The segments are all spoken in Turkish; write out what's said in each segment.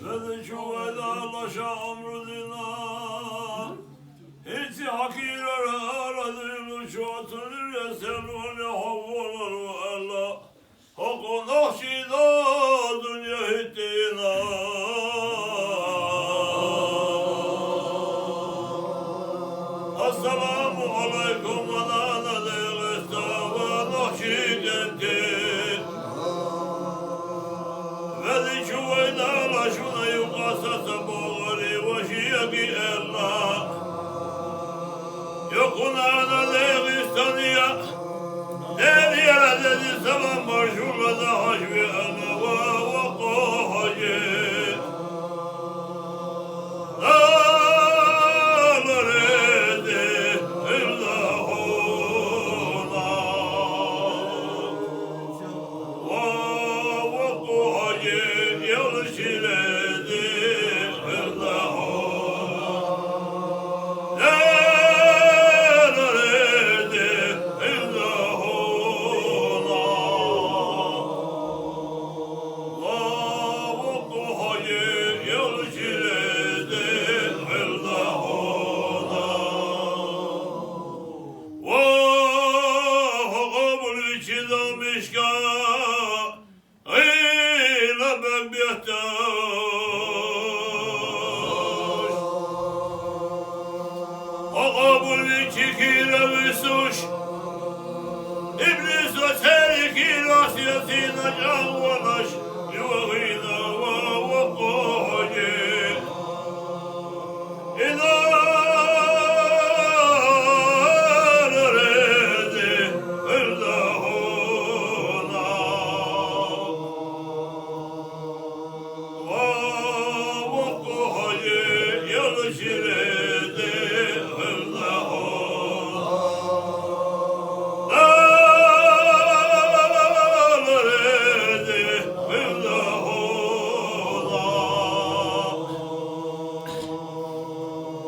Ve de şu vedalaşa amrudina hiç hakir aradığını şu atılır ya sen ve ne havvaları Allah hakkı nakşida dünya hiddina Assalamu aleykum ve nânedir istâve nakşidettir ve de şu vedalaşına yukasasa boğari ve şiyaki Allah Yokuna Leğistan'ya Derya dedi selam var şurada haşvi ana ve kohacı Dağlar edi illahuna ve kohacı yalışır edi illahuna İblis ve terki rasiyetine cavvalaş yuvahida ve kohacı İdâlar edi illahuna ve kohacı yalışır edi illahuna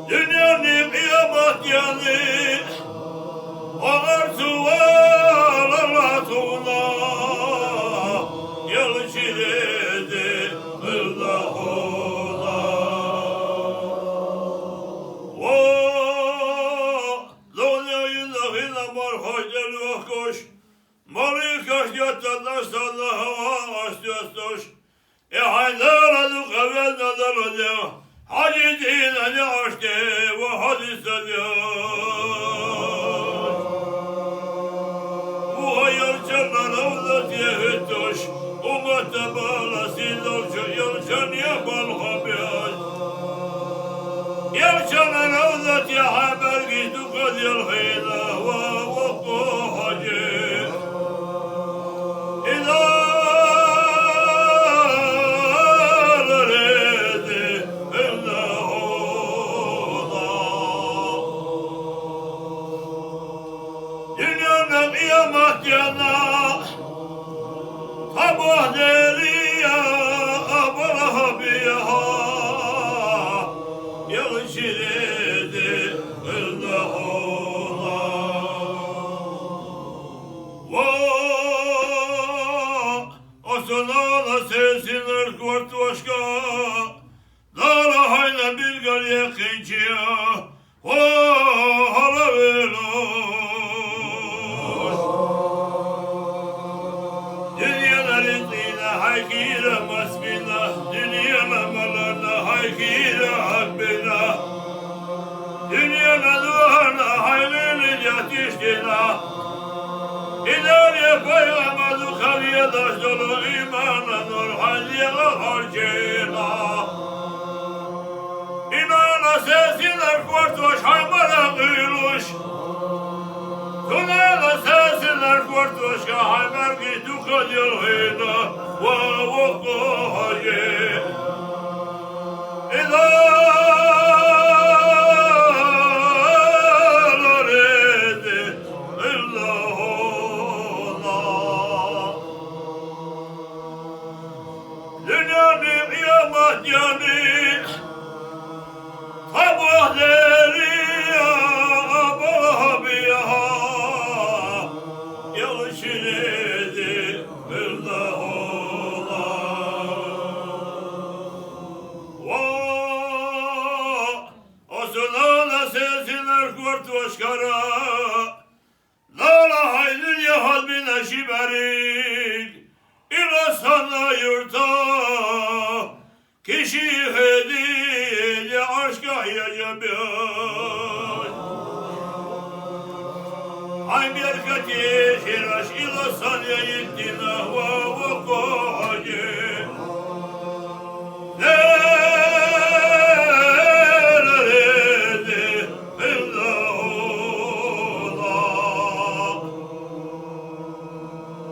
Dünyanın kıyamet yani ağırsı var Allah'ına yalışır edi Allah'ına Zonya'yı dahil amar haydel ve koş Mali kaşyatta nasalla hava asyastoş haydar adı kavvel nadal hoca Hacı dinani açtı ve hadis ediyor. Bu hayal çanlar avlat yehittoş. Ummete bağla sildolcu yalçan yapal habiyat. Yalçanan avlat ya haber gidu kadil hıyla ve vakku hacı. Dünyanın kıyamet yana Tabah deriya Abala habiyaha Yalışır edi illahuna Osman'a sesiler kurt başka Dara hayla bir gel yakıncıya Hala velo haykire masbina dünyana malana haykire habbina dünyana duana hayrını yatıştına İdariye paygamadı kaviye daş dolu imana nur hadiye harcına İmana sesiler kurtuluş haymana kıyılmış Tuna'da sesiler kurtuluş haymer gidu kadir hıyna ووقعي إذا نريد إلا هنا دنياني قيامت يعني صبح ليلي أبوها بيها يغشني إلا هنا başkara. La ilahe dünya halbine şiberik. İla sana yurta. Kişi hediye aşka yecebir. Hay berkati şiraş ila sana yittina ve kohaci.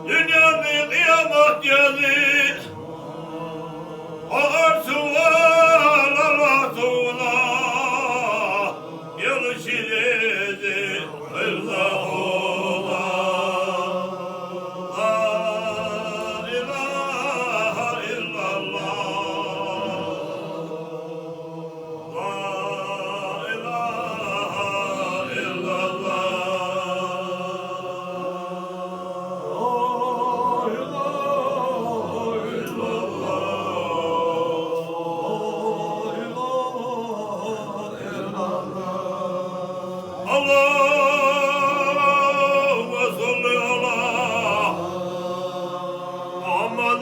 Dünyanın kıyamet geldi. Ağır sual Allah'ına yıl çiledi Allah'ına. La ilahe illallah. La ilahe illallah. Allahümme salli ala Muhammed